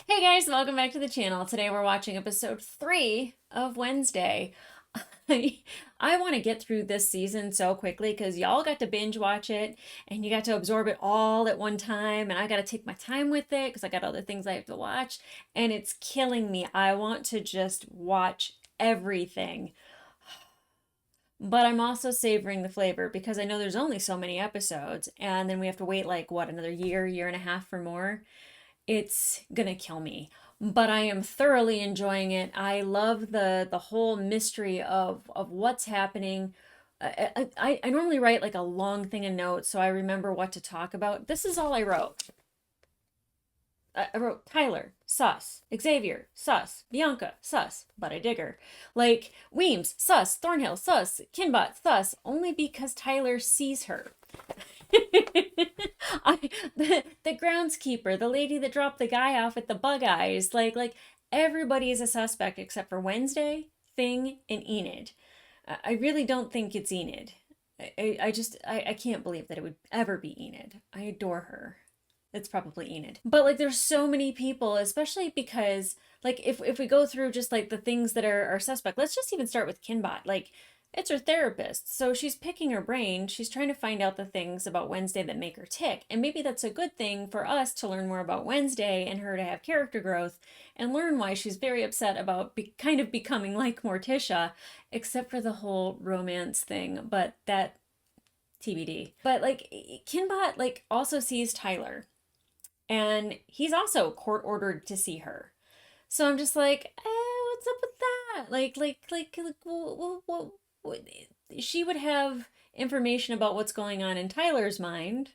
Hey guys, welcome back to the channel. Today we're watching episode 3 of Wednesday. I want to get through this season so quickly because y'all got to binge watch it and you got to absorb it all at one time, and I got to take my time with it because I got other things I have to watch, and it's killing me. I want to just watch everything. But I'm also savoring the flavor because I know there's only so many episodes, and then we have to wait like what, another year and a half for more. It's gonna kill me. But I am thoroughly enjoying it. I love the whole mystery of what's happening. I normally write like a long thing of notes so I remember what to talk about. This is all I wrote. I wrote Tyler, sus. Xavier, sus. Bianca, sus. But I dig her. Like, Weems, sus. Thornhill, sus. Kinbot, sus. Only because Tyler sees her. the groundskeeper, the lady that dropped the guy off at the Bug Eyes, like everybody is a suspect except for Wednesday, Thing, and Enid. I really don't think it's Enid. I can't believe that it would ever be Enid. I adore her. It's probably Enid. But like there's so many people, especially because like if we go through just like the things that are suspect, let's just even start with Kinbot. Like it's her therapist. So she's picking her brain. She's trying to find out the things about Wednesday that make her tick. And maybe that's a good thing for us to learn more about Wednesday and her to have character growth and learn why she's very upset about kind of becoming like Morticia, except for the whole romance thing. But that TBD. But like Kinbot like also sees Tyler, and he's also court ordered to see her. So I'm just like, what's up with that? What, she would have information about what's going on in Tyler's mind.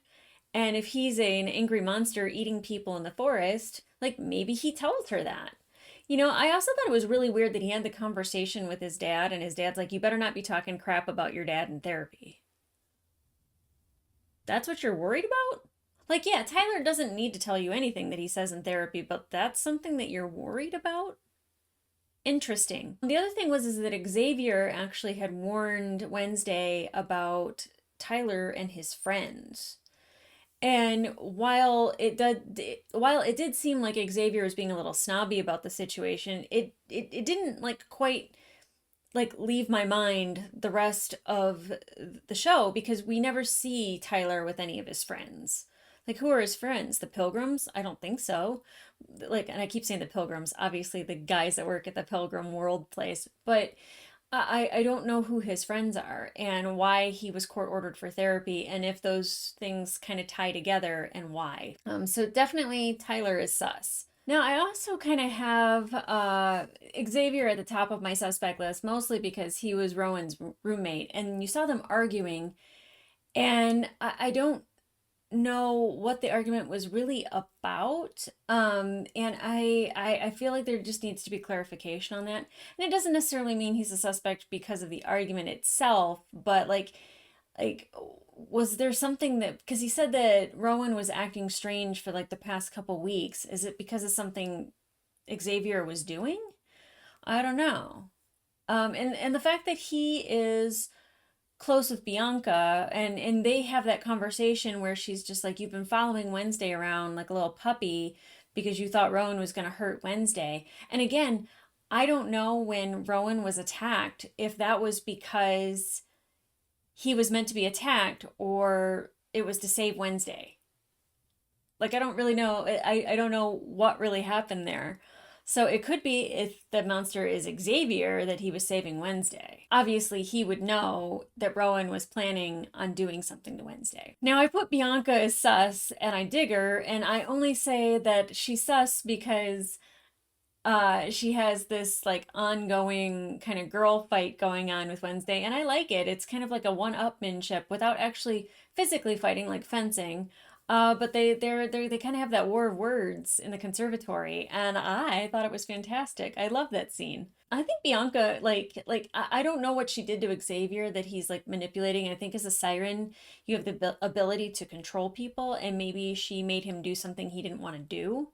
And if he's an angry monster eating people in the forest, like maybe he tells her that. I also thought it was really weird that he had the conversation with his dad, and his dad's like, you better not be talking crap about your dad in therapy. That's what you're worried about? Like, yeah, Tyler doesn't need to tell you anything that he says in therapy, but that's something that you're worried about? Interesting. The other thing was is that Xavier actually had warned Wednesday about Tyler and his friends. And while it did seem like Xavier was being a little snobby about the situation, it didn't like quite like leave my mind the rest of the show because we never see Tyler with any of his friends. Like, who are his friends? The Pilgrims? I don't think so. Like, and I keep saying the Pilgrims, obviously the guys that work at the Pilgrim World place, but I don't know who his friends are and why he was court ordered for therapy and if those things kind of tie together and why. So definitely Tyler is sus. Now, I also kind of have Xavier at the top of my suspect list, mostly because he was Rowan's roommate, and you saw them arguing, and I don't know what the argument was really about. And I feel like there just needs to be clarification on that. And it doesn't necessarily mean he's a suspect because of the argument itself, but like was there something that, because he said that Rowan was acting strange for like the past couple weeks. Is it because of something Xavier was doing? I don't know. And the fact that he is close with Bianca, and they have that conversation where she's just like, you've been following Wednesday around like a little puppy because you thought Rowan was going to hurt Wednesday. And again, I don't know when Rowan was attacked if that was because he was meant to be attacked or it was to save Wednesday. Like, I don't really know. I don't know what really happened there. So it could be if the monster is Xavier that he was saving Wednesday. Obviously, he would know that Rowan was planning on doing something to Wednesday. Now, I put Bianca as sus and I dig her, and I only say that she's sus because she has this like ongoing kind of girl fight going on with Wednesday, and I like it. It's kind of like a one-upmanship without actually physically fighting like fencing. But they kind of have that war of words in the conservatory, and I thought it was fantastic. I love that scene. I think Bianca I don't know what she did to Xavier that he's like manipulating. I think as a siren, you have the ability to control people, and maybe she made him do something he didn't want to do.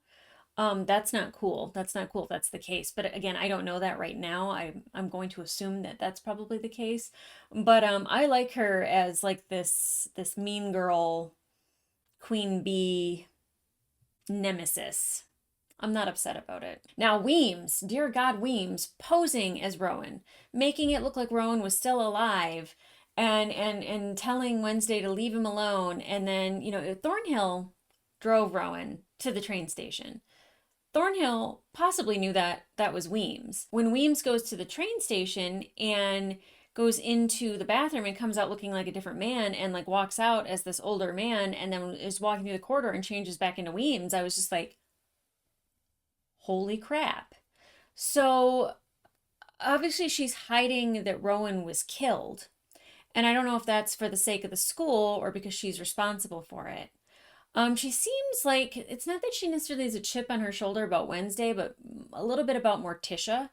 That's not cool. That's not cool if that's the case. But again, I don't know that right now. I'm going to assume that that's probably the case. But I like her as like this mean girl, queen bee nemesis. I'm not upset about it. Now, Weems, dear God, Weems, posing as Rowan, making it look like Rowan was still alive and telling Wednesday to leave him alone. And then, Thornhill drove Rowan to the train station. Thornhill possibly knew that that was Weems. When Weems goes to the train station and goes into the bathroom and comes out looking like a different man and like walks out as this older man and then is walking through the corridor and changes back into Weems, I was just like, holy crap. So obviously she's hiding that Rowan was killed. And I don't know if that's for the sake of the school or because she's responsible for it. She seems like it's not that she necessarily has a chip on her shoulder about Wednesday, but a little bit about Morticia.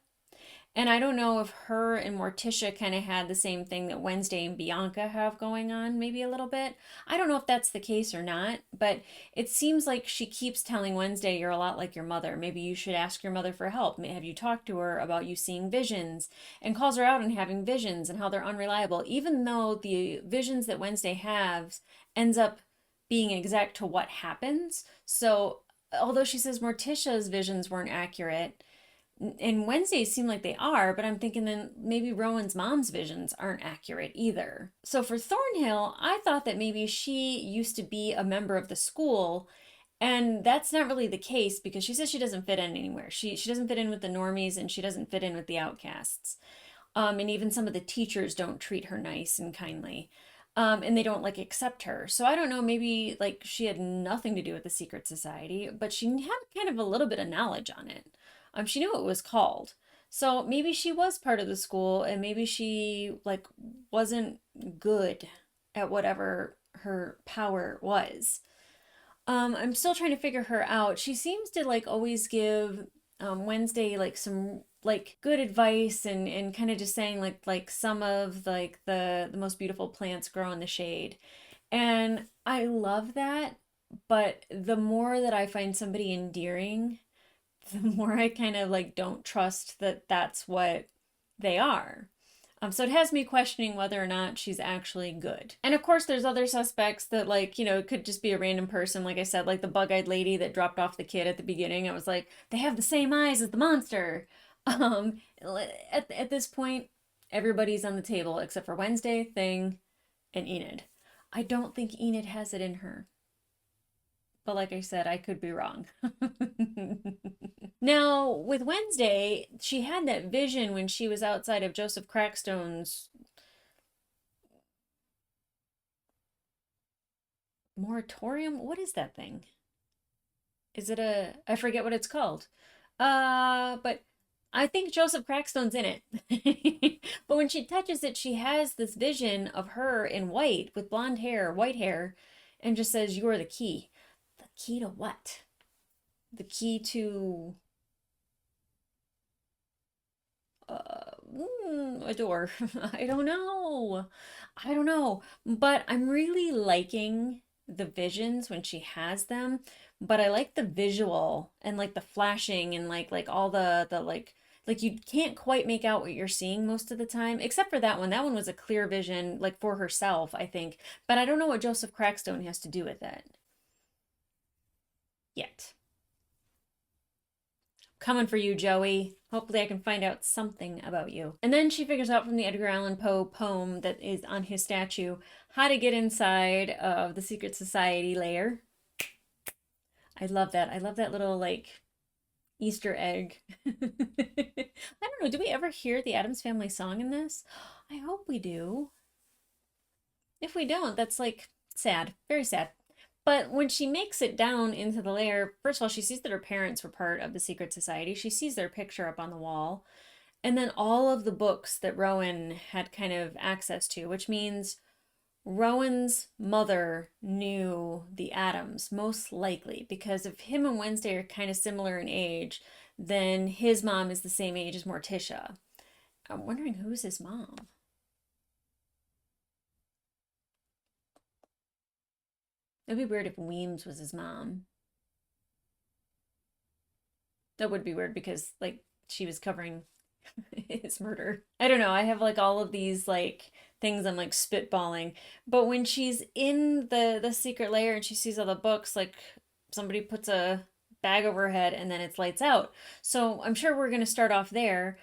And I don't know if her and Morticia kind of had the same thing that Wednesday and Bianca have going on, maybe a little bit. I don't know if that's the case or not, but it seems like she keeps telling Wednesday, you're a lot like your mother. Maybe you should ask your mother for help. Have you talked to her about you seeing visions? And calls her out on having visions and how they're unreliable, even though the visions that Wednesday has ends up being exact to what happens. So although she says Morticia's visions weren't accurate, and Wednesdays seem like they are, but I'm thinking then maybe Rowan's mom's visions aren't accurate either. So for Thornhill, I thought that maybe she used to be a member of the school, and that's not really the case because she says she doesn't fit in anywhere. She doesn't fit in with the normies and she doesn't fit in with the outcasts. And even some of the teachers don't treat her nice and kindly. And they don't like accept her. So I don't know, maybe like she had nothing to do with the secret society, but she had kind of a little bit of knowledge on it. She knew what it was called. So maybe she was part of the school and maybe she like wasn't good at whatever her power was. I'm still trying to figure her out. She seems to like always give Wednesday like some like good advice and kind of just saying like some of like the most beautiful plants grow in the shade. And I love that, but the more that I find somebody endearing, the more I kind of like don't trust that that's what they are. So it has me questioning whether or not she's actually good. And of course, there's other suspects that, like, it could just be a random person. Like I said, like the bug eyed lady that dropped off the kid at the beginning. I was like, they have the same eyes as the monster. At this point, everybody's on the table except for Wednesday, Thing, and Enid. I don't think Enid has it in her. But like I said, I could be wrong. Now, with Wednesday, she had that vision when she was outside of Joseph Crackstone's moratorium. What is that thing? Is it I forget what it's called. But I think Joseph Crackstone's in it. But when she touches it, she has this vision of her in white with blonde hair, white hair, and just says, "You are the key." The key to what? The key to a door. I don't know. I don't know. But I'm really liking the visions when she has them. But I like the visual and like the flashing and like all the like you can't quite make out what you're seeing most of the time, except for that one. That one was a clear vision, like for herself, I think. But I don't know what Joseph Crackstone has to do with it yet. Coming for you, Joey. Hopefully, I can find out something about you. And then she figures out from the Edgar Allan Poe poem that is on his statue how to get inside of the secret society lair. I love that. I love that little, like, Easter egg. I don't know. Do we ever hear the Addams Family song in this? I hope we do. If we don't, that's like sad. Very sad. But when she makes it down into the lair, first of all, she sees that her parents were part of the secret society. She sees their picture up on the wall. And then all of the books that Rowan had kind of access to, which means Rowan's mother knew the Addams, most likely, because if him and Wednesday are kind of similar in age, then his mom is the same age as Morticia. I'm wondering who's his mom. It'd be weird if Weems was his mom. That would be weird because, like, she was covering his murder. I don't know. I have like all of these like things I'm like spitballing. But when she's in the secret lair and she sees all the books, like somebody puts a bag over her head, and then it's lights out. So I'm sure we're going to start off there.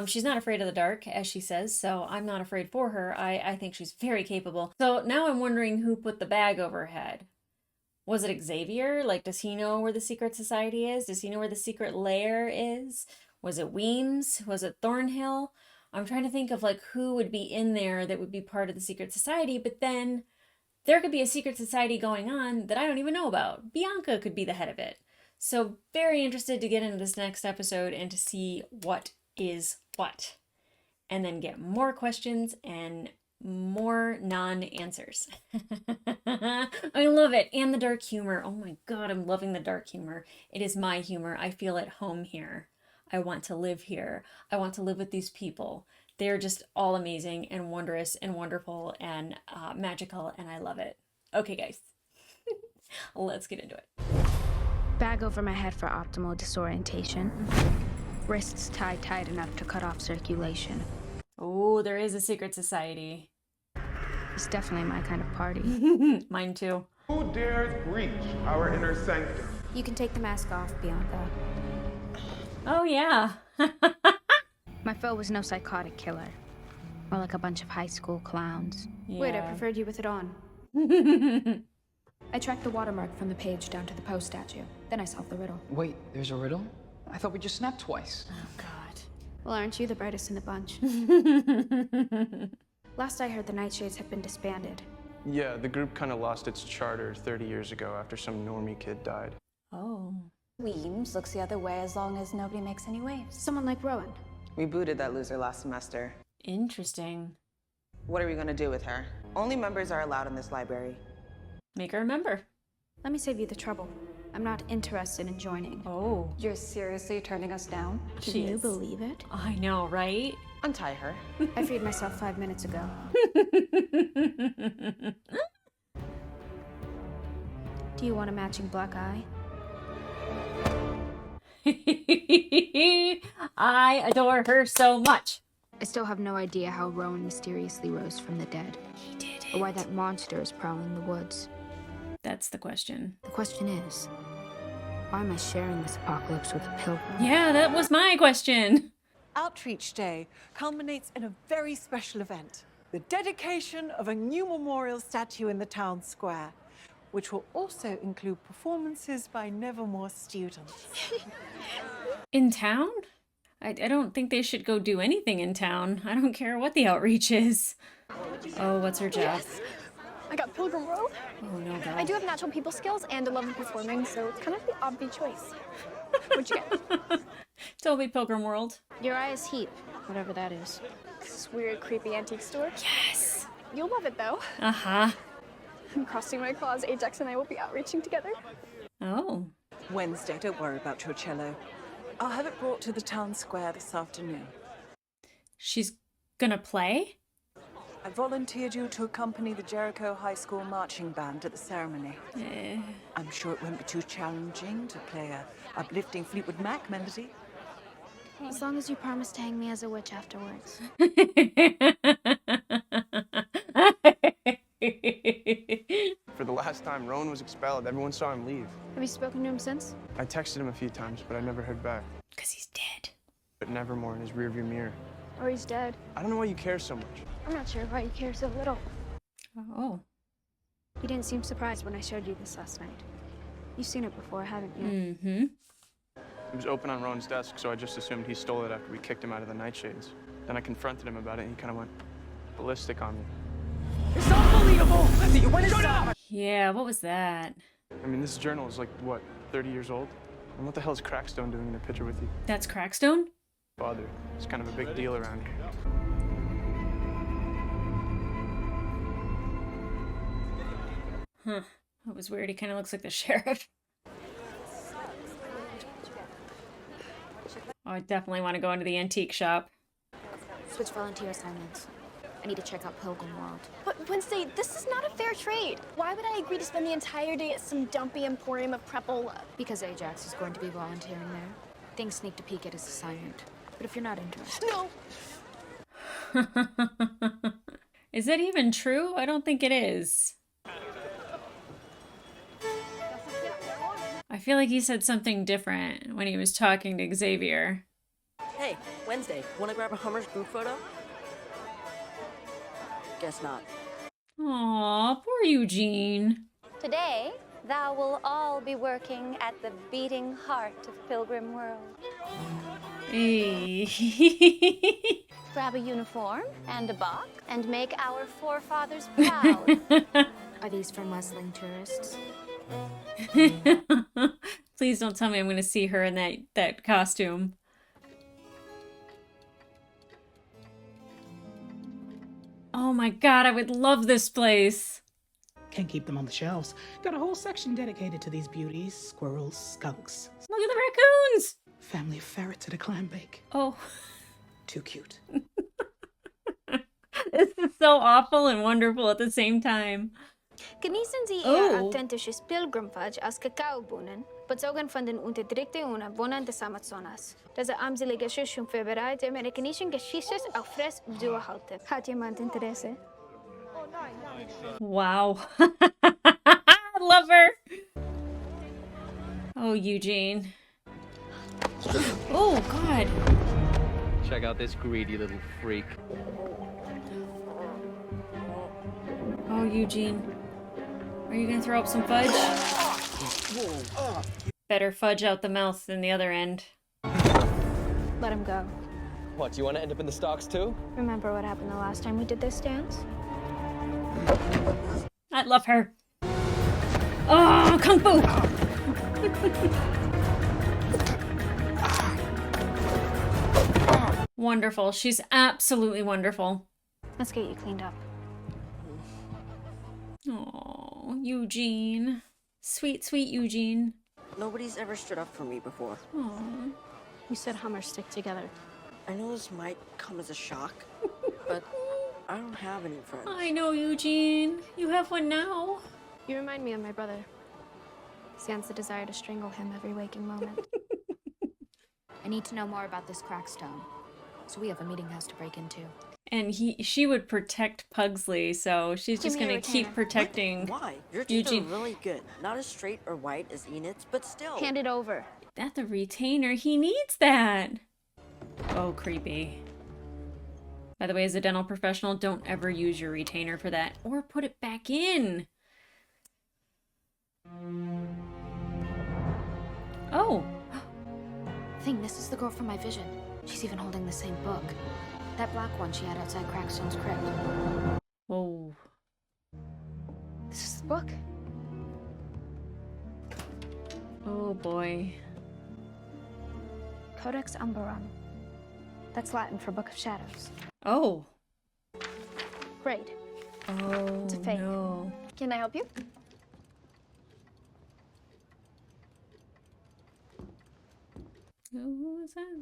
She's not afraid of the dark, as she says, so I'm not afraid for her. I think she's very capable. So now I'm wondering who put the bag over her head. Was it Xavier? Like, does he know where the secret society is? Does he know where the secret lair is? Was it Weems? Was it Thornhill? I'm trying to think of like who would be in there that would be part of the secret society, but then there could be a secret society going on that I don't even know about. Bianca could be the head of it. So very interested to get into this next episode and to see what is what. And then get more questions and more non-answers. I love it. And the dark humor. Oh my God, I'm loving the dark humor. It is my humor. I feel at home here. I want to live here. I want to live with these people. They're just all amazing and wondrous and wonderful and magical, and I love it. Okay, guys. Let's get into it. Bag over my head for optimal disorientation. Wrists tied tight enough to cut off circulation. Oh, there is a secret society. It's definitely my kind of party. Mine too. Who dares breach our inner sanctum? You can take the mask off, Bianca. Oh, yeah. My foe was no psychotic killer. More like a bunch of high school clowns. Yeah. Wait, I preferred you with it on. I tracked the watermark from the page down to the Poe statue. Then I solved the riddle. Wait, there's a riddle? I thought we just snapped twice. Oh, God. Well, aren't you the brightest in the bunch? Last I heard, the Nightshades have been disbanded. Yeah, the group kind of lost its charter 30 years ago after some normie kid died. Oh. Weems looks the other way as long as nobody makes any waves. Someone like Rowan. We booted that loser last semester. Interesting. What are we gonna do with her? Only members are allowed in this library. Make her a member. Let me save you the trouble. I'm not interested in joining. Oh. You're seriously turning us down? Can you believe it? I know, right? Untie her. I freed myself 5 minutes ago. Do you want a matching black eye? I adore her so much. I still have no idea how Rowan mysteriously rose from the dead. He did it. Or why that monster is prowling the woods. That's the question. The question is, why am I sharing this apocalypse with a pilgrim? Yeah, that was my question. Outreach Day culminates in a very special event, the dedication of a new memorial statue in the town square, which will also include performances by Nevermore students. In town? I don't think they should go do anything in town. I don't care what the outreach is. Oh, what's her job? Yes. I got Pilgrim World. Oh, no, God. I do have natural people skills and a love of performing, so it's kind of the obvious choice. What'd you get? Toby Pilgrim World. Uriah's Heap, whatever that is. This weird, creepy antique store. Yes. You'll love it, though. Uh-huh. I'm crossing my claws. Ajax and I will be outreaching together. Oh. Wednesday, don't worry about your cello. I'll have it brought to the town square this afternoon. She's gonna play? I volunteered you to accompany the Jericho High School marching band at the ceremony. I'm sure it won't be too challenging to play a uplifting Fleetwood Mac melody. As long as you promise to hang me as a witch afterwards. For the last time Rowan was expelled, everyone saw him leave. Have you spoken to him since? I texted him a few times, but I never heard back. Because he's dead. But Nevermore in his rearview mirror. Or he's dead. I don't know why you care so much. I'm not sure why you care so little. Oh. You didn't seem surprised when I showed you this last night. You've seen it before, haven't you? Mm-hmm. It was open on Rowan's desk, so I just assumed he stole it after we kicked him out of the Nightshades. Then I confronted him about it, and he kind of went ballistic on me. It's unbelievable that you went inside. Yeah, what was that? I mean, this journal is like, what, 30 years old? And what the hell is Crackstone doing in a picture with you? That's Crackstone? Father. It's kind of a big deal around here. Huh. That was weird. He kind of looks like the sheriff. Oh, I definitely want to go into the antique shop. Switch volunteer assignments. I need to check out Pilgrim World. But Wednesday, this is not a fair trade. Why would I agree to spend the entire day at some dumpy emporium of prepola? Because Ajax is going to be volunteering there. Things sneak to peek at his assignment. But if you're not interested... No! Is that even true? I don't think it is. I feel like he said something different when he was talking to Xavier. Hey, Wednesday, wanna grab a Hummer's group photo? Guess not. Aw, poor Eugene. Today, thou will all be working at the beating heart of Pilgrim World. Hey. Grab a uniform and a box and make our forefathers proud. Are these for Muslim tourists? Please don't tell me I'm going to see her in that costume. Oh my god, I would love this place. Can't keep them on the shelves. Got a whole section dedicated to these beauties. Squirrels, skunks. Look at the raccoons! Family of ferrets at a clam bake. Oh. Too cute. This is so awful and wonderful at the same time. Genießen Sie Oh. Ihr authentisches Pilgrimfudge aus Kakaobohnen, bezogen von den unterdrückten Wohnern des Amazonas. Das armselige Schuss Februar der amerikanischen Geschichte auch frisch durchhalten. Hat jemand Interesse? Wow. I love her. Oh, Eugene. Oh, God. Check out this greedy little freak. Oh, Eugene. Are you gonna throw up some fudge? Better fudge out the mouth than the other end. Let him go. What, do you want to end up in the stocks too? Remember what happened the last time we did this dance? I love her. Oh, Kung Fu! Wonderful. She's absolutely wonderful. Let's get you cleaned up. Oh, Eugene. Sweet, sweet Eugene. Nobody's ever stood up for me before. Aww. You said Hummers stick together. I know this might come as a shock, but I don't have any friends. I know, Eugene. You have one now. You remind me of my brother. Sans the desire to strangle him every waking moment. I need to know more about this Crackstone. So we have a meeting house to break into. And she would protect Pugsley, so she's just gonna keep protecting Why? Your teeth Eugene. are really good. Not as straight or white as Enid's, but still. Hand it over. That's a retainer. He needs that. Oh, creepy. By the way, as a dental professional, don't ever use your retainer for that. Or put it back in. Oh. Thing, this is the girl from my vision. She's even holding the same book. That black one she had outside Crackstone's crypt. Whoa. This is the book. Oh, boy. Codex Umberum. That's Latin for Book of Shadows. Oh. Great. Oh, It's a fake. no. Can I help you? Who was that?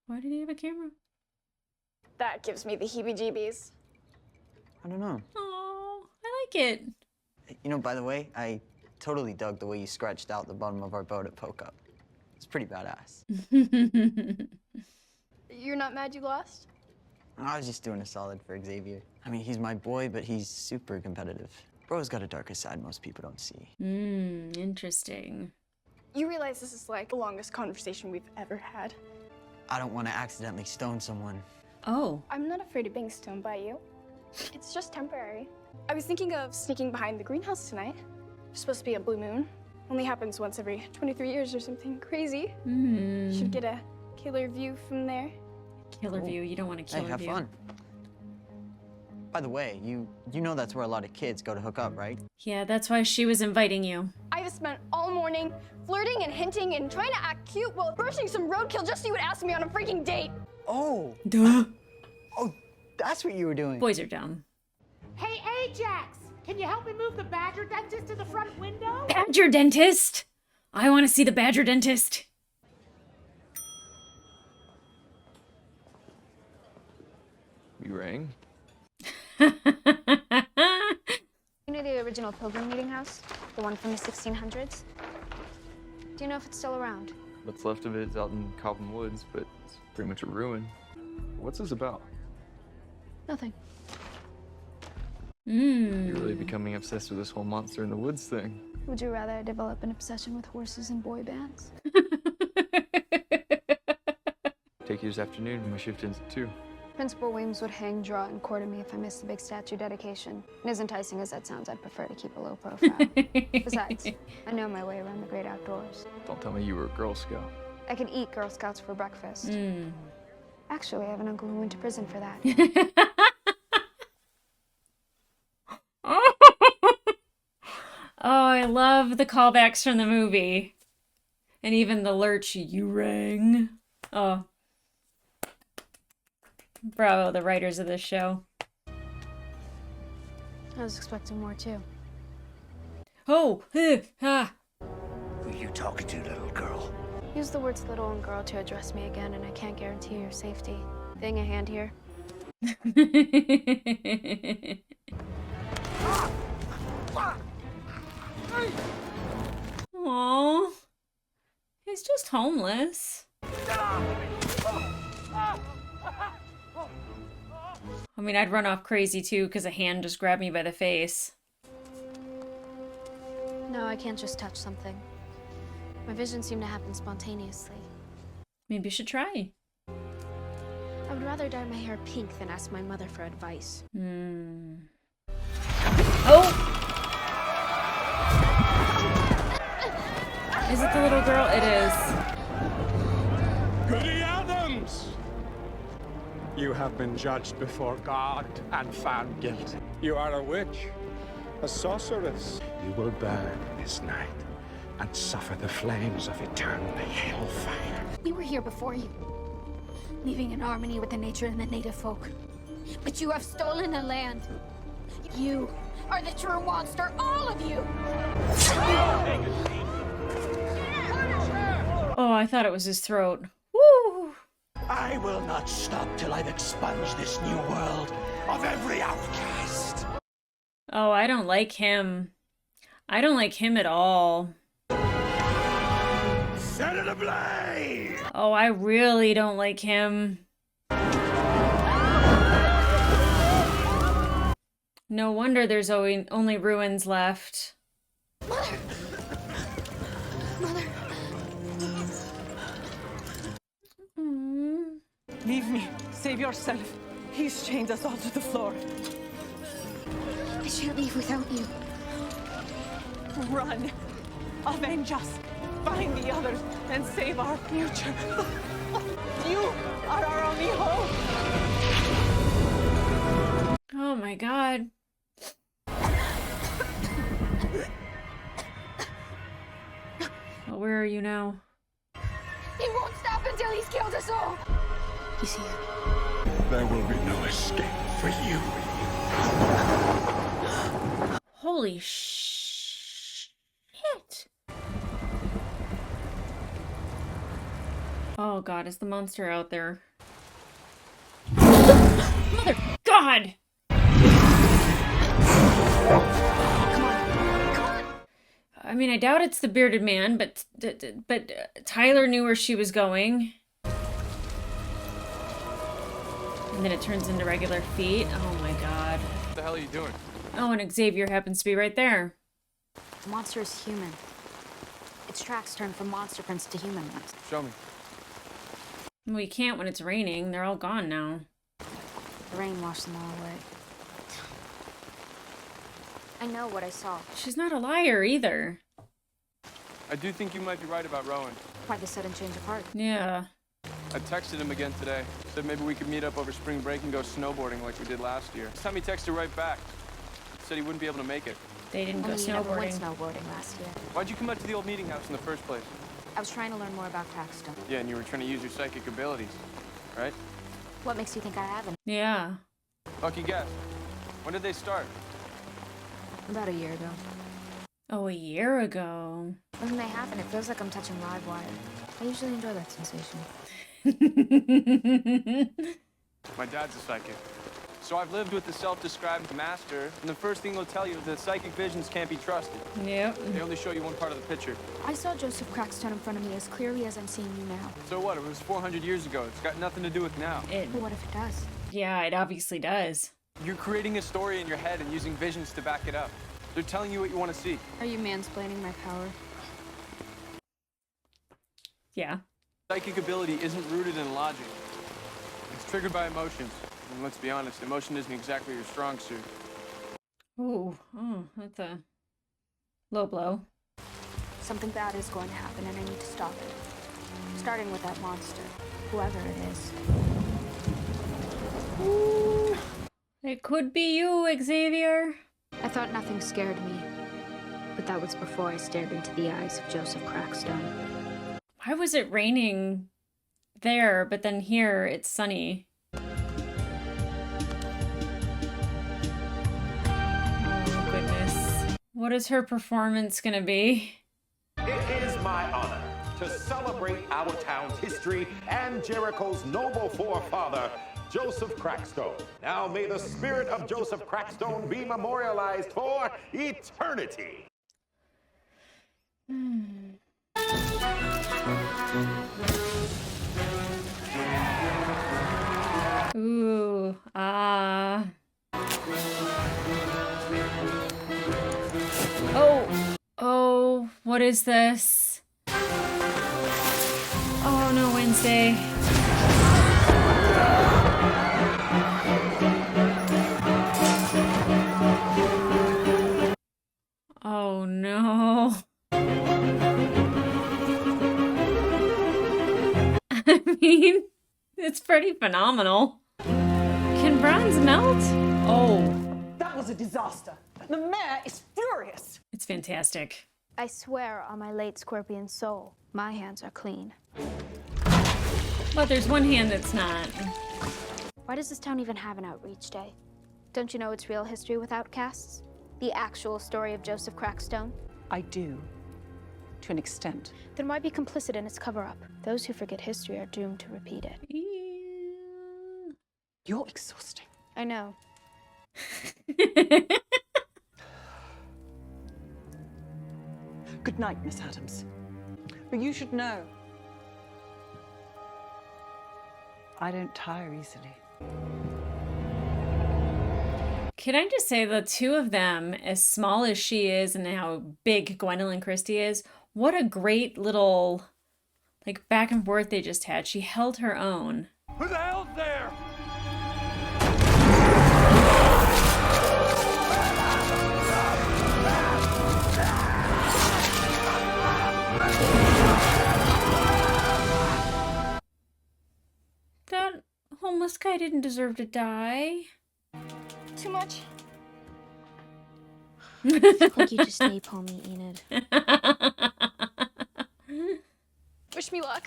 Why did he have a camera? That gives me the heebie-jeebies. I don't know. Oh, I like it. You know, by the way, I totally dug the way you scratched out the bottom of our boat at Poke Up. It's pretty badass. You're not mad you lost? I was just doing a solid for Xavier. I mean, he's my boy, but he's super competitive. Bro's got a darker side most people don't see. Interesting. You realize this is like the longest conversation we've ever had. I don't want to accidentally stone someone. Oh. I'm not afraid of being stoned by you. It's just temporary. I was thinking of sneaking behind the greenhouse tonight. There's supposed to be a blue moon. Only happens once every 23 years or something crazy. Should get a killer view from there. Killer view. You don't want a killer Hey, have view. fun. By the way, you know that's where a lot of kids go to hook up, right? Yeah, that's why she was inviting you. I've spent all morning flirting and hinting and trying to act cute while bursting some roadkill just so you would ask me on a freaking date. Oh. Duh. Oh, that's what you were doing. Boys are dumb. Hey, Ajax! Can you help me move the badger dentist to the front window? Badger dentist? I want to see the badger dentist. You rang? You know the original Pilgrim meeting house? The one from the 1600s? Do you know if it's still around? What's left of it is out in Cobham Woods, but it's pretty much a ruin. What's this about? Nothing. You're really becoming obsessed with this whole monster in the woods thing. Would you rather I develop an obsession with horses and boy bands? Take yours afternoon and my shift ends at 2. Principal Weems would hang, draw, and quarter me if I missed the big statue dedication. And as enticing as that sounds, I'd prefer to keep a low profile. Besides, I know my way around the great outdoors. Don't tell me you were a Girl Scout. I could eat Girl Scouts for breakfast. Actually, I have an uncle who went to prison for that. Oh, I love the callbacks from the movie. And even the lurch, you rang. Oh. Bravo, the writers of this show. I was expecting more, too. Oh, ha. Who are you talking to, little girl? Use the words little and girl to address me again, and I can't guarantee your safety. Thing a hand here. Aww. He's just homeless. I mean, I'd run off crazy too because a hand just grabbed me by the face. No, I can't just touch something. My visions seem to happen spontaneously. Maybe you should try. I would rather dye my hair pink than ask my mother for advice. Oh! Is it the little girl? It is. Goody Adams! You have been judged before God and found guilty. You are a witch, a sorceress. You will burn this night and suffer the flames of eternal hellfire. We were here before you, living in harmony with the nature and the native folk. But you have stolen the land. You are the true monster, all of you! Oh, I thought it was his throat. Woo! I will not stop till I've expunged this new world of every outcast. Oh, I don't like him. I don't like him at all. Set it ablaze! Oh, I really don't like him. No wonder there's only ruins left. Mother! Mother! Leave me. Save yourself. He's chained us all to the floor. I shan't leave without you. Run. Avenge us. Find the others and save our future. You are our only hope. Oh my god. Well, where are you now? He won't stop until he's killed us all. He's here. There will be no escape for you. Holy shit. Oh god, is the monster out there? Mother god! I mean, I doubt it's the bearded man, but Tyler knew where she was going. And then it turns into regular feet. Oh my god. What the hell are you doing? Oh, and Xavier happens to be right there. The monster is human. Its tracks turn from monster prints to human ones. Show me. Well, you can't when it's raining. They're all gone now. The rain washed them all away. I know what I saw. She's not a liar either. I do think you might be right about Rowan. Why the sudden change of heart? Yeah. I texted him again today. Said maybe we could meet up over spring break and go snowboarding like we did last year. This time he texted right back. Said he wouldn't be able to make it. They didn't go You never went snowboarding. snowboarding last year. Why'd you come up to the old meeting house in the first place? I was trying to learn more about Crackstone. Yeah, and you were trying to use your psychic abilities, right? What makes you think I haven't? Yeah. Lucky guess. When did they start? About a year ago. Oh, a year ago. When they happen, it feels like I'm touching live wire. I usually enjoy that sensation. My dad's a psychic. So I've lived with the self-described master, and the first thing he'll tell you is that psychic visions can't be trusted. Yep. They only show you one part of the picture. I saw Joseph Crackstone in front of me as clearly as I'm seeing you now. So what? It was 400 years ago. It's got nothing to do with now. But what if it does? Yeah, it obviously does. You're creating a story in your head and using visions to back it up. They're telling you what you want to see. Are you mansplaining my power? Yeah. Psychic ability isn't rooted in logic. It's triggered by emotions. And let's be honest, emotion isn't exactly your strong suit. Ooh, oh, that's a low blow. Something bad is going to happen and I need to stop it. Starting with that monster, whoever it is. Ooh, it could be you, Xavier. I thought nothing scared me, but that was before I stared into the eyes of Joseph Crackstone. Why was it raining there, but then here it's sunny? Oh, goodness. What is her performance gonna be? It is my honor to celebrate our town's history and Jericho's noble forefather, Joseph Crackstone. Now may the spirit of Joseph Crackstone be memorialized for eternity. Ooh, Oh, what is this? Oh no, Wednesday. Oh no. I mean, it's pretty phenomenal. Can bronze melt? Oh. That was a disaster. The mayor is furious. It's fantastic. I swear on my late scorpion soul, my hands are clean. But there's one hand that's not. Why does this town even have an outreach day? Don't you know it's real history with outcasts? The actual story of Joseph Crackstone? I do, to an extent. Then why be complicit in its cover-up? Those who forget history are doomed to repeat it. You're exhausting. I know. Good night, Miss Adams. But you should know, I don't tire easily. Can I just say the two of them, as small as she is and how big Gwendolyn Christie is, what a great little, like, back and forth they just had. She held her own. Who the hell's there? That homeless guy didn't deserve to die. Too much? I think you just napalm me, Enid. Wish me luck.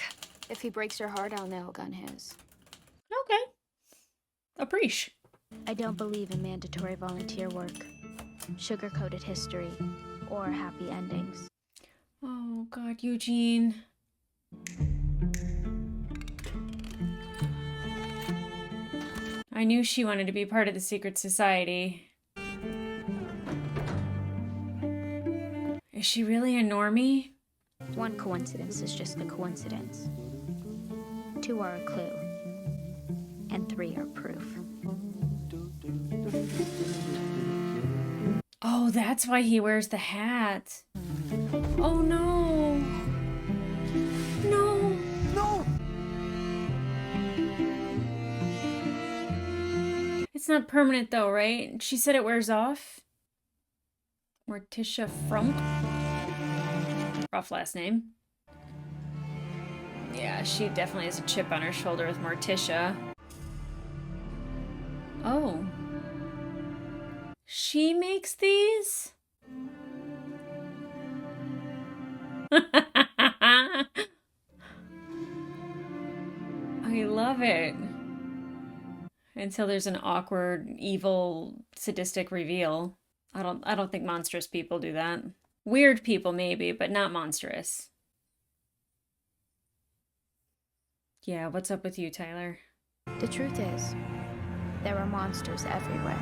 If he breaks her heart, I'll nail gun his. Okay. Appreciate. I don't believe in mandatory volunteer work, sugar-coated history, or happy endings. Oh, God, Eugene. I knew she wanted to be part of the secret society. Is she really a normie? One coincidence is just a coincidence. Two are a clue. And three are proof. Oh, that's why he wears the hat. Oh, no. No. No! It's not permanent, though, right? She said it wears off. Morticia Frump. Rough last name. Yeah, she definitely has a chip on her shoulder with Morticia. Oh. She makes these? I love it. Until there's an awkward, evil, sadistic reveal. I don't think monstrous people do that. Weird people maybe, but not monstrous. Yeah, what's up with you, Tyler? The truth is, there are monsters everywhere.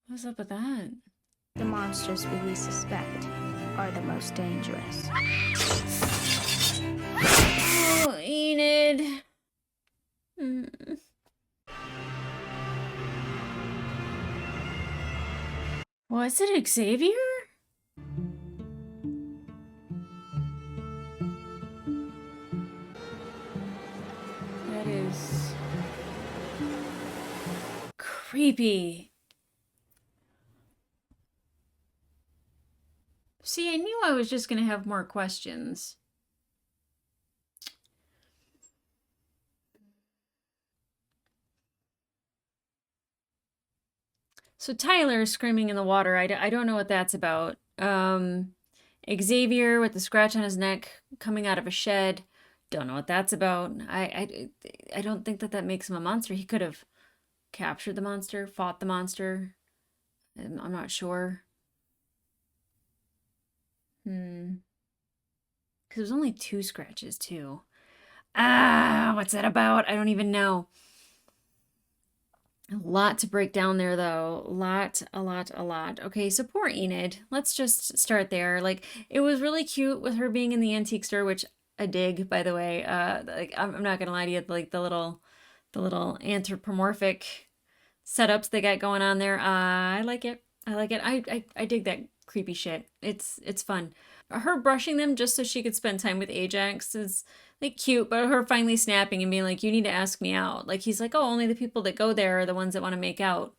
What's up with that? The monsters we least suspect are the most dangerous. Oh, Enid. Was it Xavier? That is creepy. See, I knew I was just gonna have more questions. So Tyler screaming in the water, I don't know what that's about. Xavier with the scratch on his neck coming out of a shed, don't know what that's about. I don't think that makes him a monster. He could have captured the monster, fought the monster. I'm not sure. Because there's only 2 scratches, too. Ah, what's that about? I don't even know. A lot to break down there, though. A lot. Okay, so poor Enid. Let's just start there. Like, it was really cute with her being in the antique store, which I dig, by the way. Like, I'm not gonna lie to you, like the little anthropomorphic setups they got going on there. I like it. I dig that creepy shit. It's fun. Her brushing them just so she could spend time with Ajax is like cute, but her finally snapping and being like, "You need to ask me out." Like he's like, "Oh, only the people that go there are the ones that want to make out."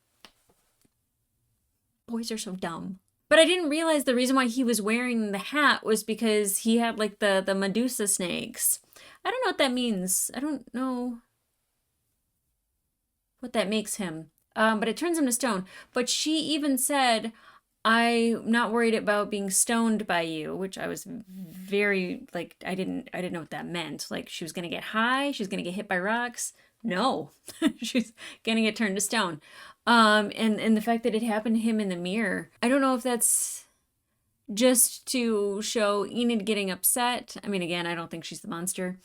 Boys are so dumb. But I didn't realize the reason why he was wearing the hat was because he had like the Medusa snakes. I don't know what that means. I don't know what that makes him. But it turns him to stone. But she even said, "I'm not worried about being stoned by you," which I was very like I didn't know what that meant. Like she was gonna get high, she's gonna get hit by rocks. No, she's gonna get turned to stone. And the fact that it happened to him in the mirror, I don't know if that's just to show Enid getting upset. I mean, again, I don't think she's the monster.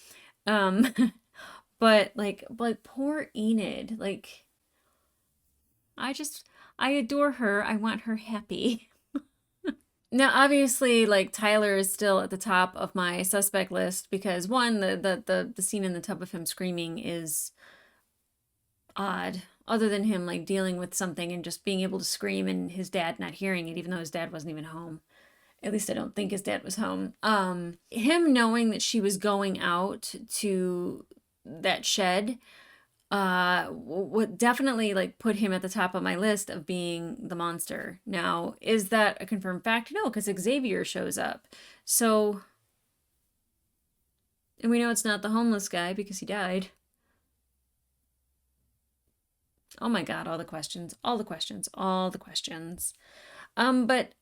But like poor Enid, like I adore her. I want her happy. Now, obviously, like Tyler is still at the top of my suspect list because one, the scene in the tub of him screaming is odd. Other than him like dealing with something and just being able to scream and his dad not hearing it, even though his dad wasn't even home. At least I don't think his dad was home. Him knowing that she was going out to that shed would definitely like put him at the top of my list of being the monster. Now, is that a confirmed fact? No, because Xavier shows up. So, and we know it's not the homeless guy because he died. Oh my God, all the questions. But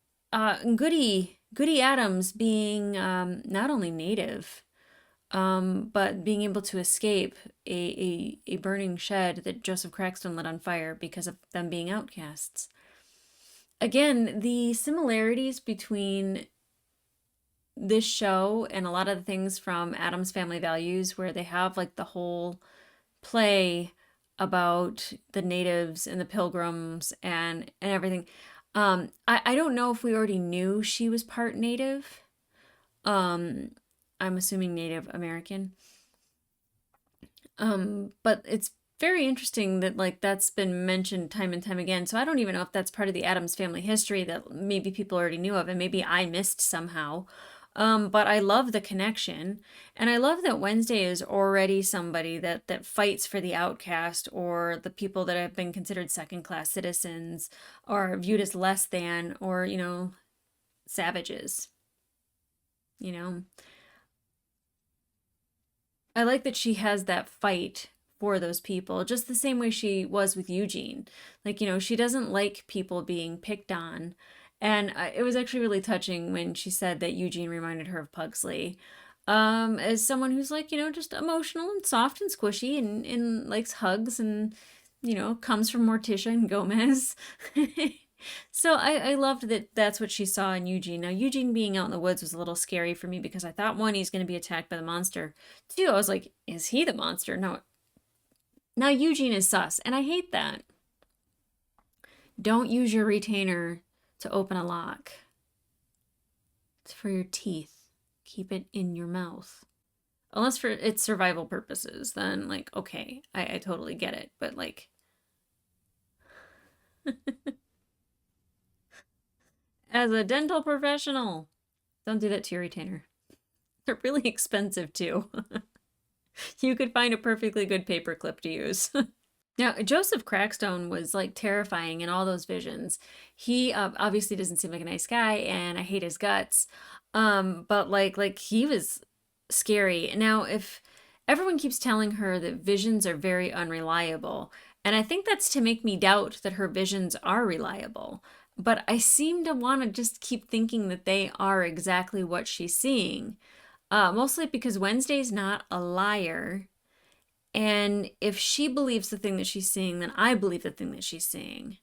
Goody Adams being not only native, but being able to escape a burning shed that Joseph Crackstone lit on fire because of them being outcasts. Again, the similarities between this show and a lot of the things from Addams Family Values, where they have like the whole play about the natives and the pilgrims and everything. I don't know if we already knew she was part native. I'm assuming Native American. But it's very interesting that like that's been mentioned time and time again. So I don't even know if that's part of the Addams family history that maybe people already knew of and maybe I missed somehow. But I love the connection. And I love that Wednesday is already somebody that fights for the outcast or the people that have been considered second-class citizens or viewed as less than or, you know, savages. You know? I like that she has that fight for those people, just the same way she was with Eugene. Like, you know, she doesn't like people being picked on. And it was actually really touching when she said that Eugene reminded her of Pugsley. As someone who's like, you know, just emotional and soft and squishy and likes hugs and, you know, comes from Morticia and Gomez. So I loved that that's what she saw in Eugene. Now, Eugene being out in the woods was a little scary for me because I thought, one, he's going to be attacked by the monster. Two, I was like, is he the monster? No. Now, Eugene is sus, and I hate that. Don't use your retainer to open a lock. It's for your teeth. Keep it in your mouth. Unless for its survival purposes, then, like, okay, I totally get it. But, like... as a dental professional. Don't do that to your retainer. They're really expensive too. You could find a perfectly good paper clip to use. Now, Joseph Crackstone was like terrifying in all those visions. He obviously doesn't seem like a nice guy, and I hate his guts. But like he was scary. Now, if everyone keeps telling her that visions are very unreliable, and I think that's to make me doubt that her visions are reliable. But I seem to want to just keep thinking that they are exactly what she's seeing. Mostly because Wednesday's not a liar. And if she believes the thing that she's seeing, then I believe the thing that she's seeing.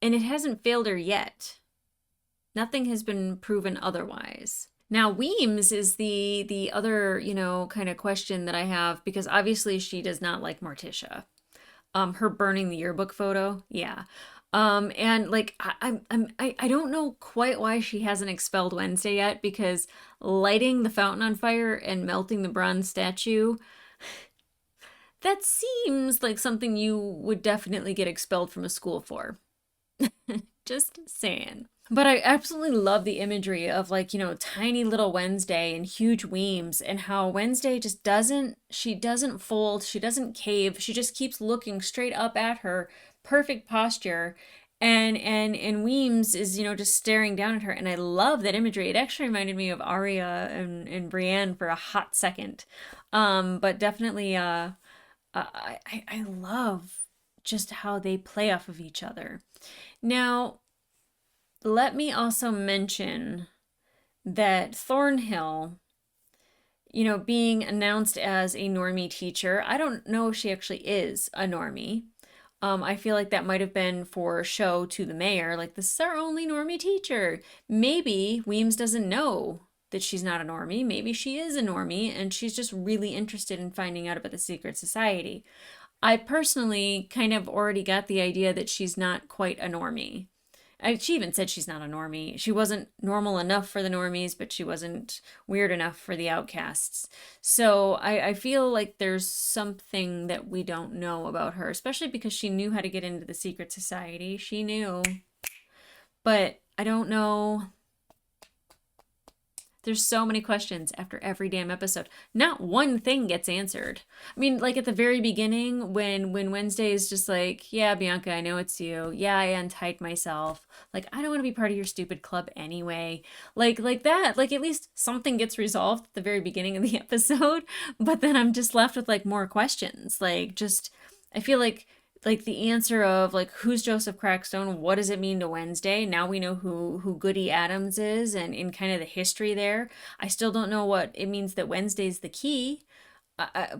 And it hasn't failed her yet. Nothing has been proven otherwise. Now, Weems is the other, kind of question that I have, because obviously she does not like Morticia. Her burning the yearbook photo, yeah. And like I don't know quite why she hasn't expelled Wednesday yet, because lighting the fountain on fire and melting the bronze statue, that seems like something you would definitely get expelled from a school for. Just saying. But I absolutely love the imagery of like, tiny little Wednesday and huge Weems, and how Wednesday just doesn't fold, she doesn't cave, she just keeps looking straight up at her, perfect posture, and Weems is, just staring down at her, and I love that imagery. It actually reminded me of Arya and Brienne for a hot second. But definitely I love just how they play off of each other. Now, let me also mention that Thornhill, being announced as a normie teacher, I don't know if she actually is a normie. I feel like that might have been for show to the mayor, like, this is our only normie teacher. Maybe Weems doesn't know that she's not a normie. Maybe she is a normie, and she's just really interested in finding out about the secret society. I personally kind of already got the idea that she's not quite a normie. She even said she's not a normie. She wasn't normal enough for the normies, but she wasn't weird enough for the outcasts. So I feel like there's something that we don't know about her, especially because she knew how to get into the secret society. She knew. But I don't know. There's so many questions after every damn episode. Not one thing gets answered. I mean, like at the very beginning, when Wednesday is just like, yeah, Bianca, I know it's you. Yeah, I untied myself. Like, I don't want to be part of your stupid club anyway. Like that. Like, at least something gets resolved at the very beginning of the episode. But then I'm just left with like more questions. Like, just, I feel like the answer of like, who's Joseph Crackstone? What does it mean to Wednesday? Now we know who Goody Adams is, and in kind of the history there. I still don't know what it means that Wednesday's the key.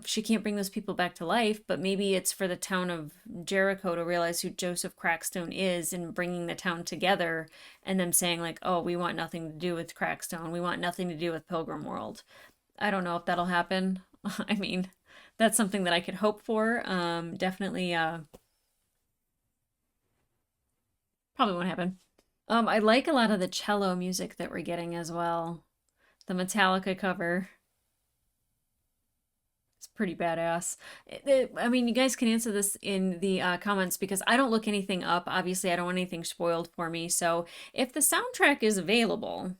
She can't bring those people back to life, but maybe it's for the town of Jericho to realize who Joseph Crackstone is, and bringing the town together, and them saying like, oh, we want nothing to do with Crackstone. We want nothing to do with Pilgrim World. I don't know if that'll happen. I mean, that's something that I could hope for. Definitely, probably won't happen. I like a lot of the cello music that we're getting as well. The Metallica cover. It's pretty badass. I mean, you guys can answer this in the comments, because I don't look anything up. Obviously, I don't want anything spoiled for me. So if the soundtrack is available,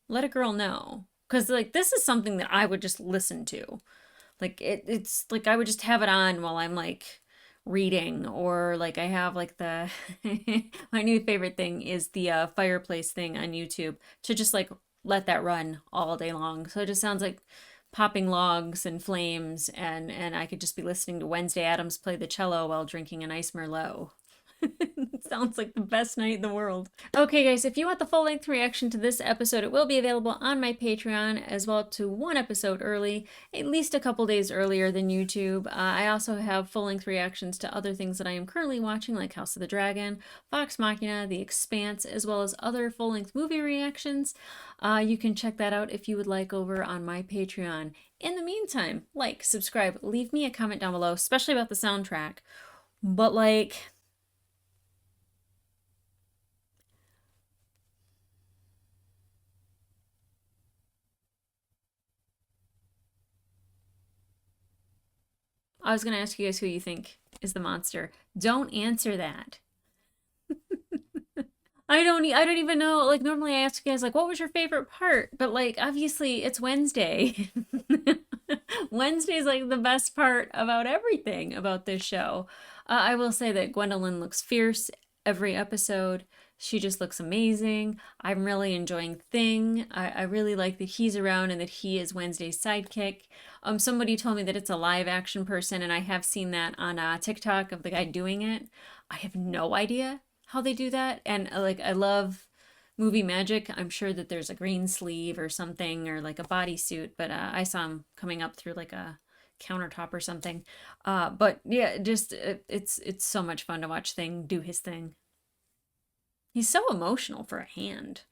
let a girl know. Because like, this is something that I would just listen to. Like, it's like I would just have it on while I'm like reading, or like I have like the my new favorite thing is the fireplace thing on YouTube, to just like let that run all day long. So it just sounds like popping logs and flames, and I could just be listening to Wednesday Addams play the cello while drinking a nice Merlot. It sounds like the best night in the world. Okay, guys, if you want the full-length reaction to this episode, it will be available on my Patreon, as well to one episode early, at least a couple days earlier than YouTube. I also have full-length reactions to other things that I am currently watching, like House of the Dragon, Vox Machina, The Expanse, as well as other full-length movie reactions. You can check that out if you would like over on my Patreon. In the meantime, like, subscribe, leave me a comment down below, especially about the soundtrack. But like, I was going to ask you guys who you think is the monster. Don't answer that. I don't even know. Like, normally I ask you guys, like, what was your favorite part? But, like, obviously it's Wednesday. Wednesday's, like, the best part about everything about this show. I will say that Gwendolyn looks fierce every episode. She just looks amazing. I'm really enjoying Thing. I really like that he's around and that he is Wednesday's sidekick. Somebody told me that it's a live action person, and I have seen that on TikTok of the guy doing it. I have no idea how they do that. And like, I love movie magic. I'm sure that there's a green sleeve or something, or like a bodysuit, but I saw him coming up through like a countertop or something. But yeah, just it's so much fun to watch Thing do his thing. He's so emotional for a hand.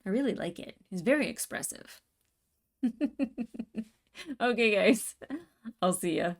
I really like it. He's very expressive. Okay, guys. I'll see ya.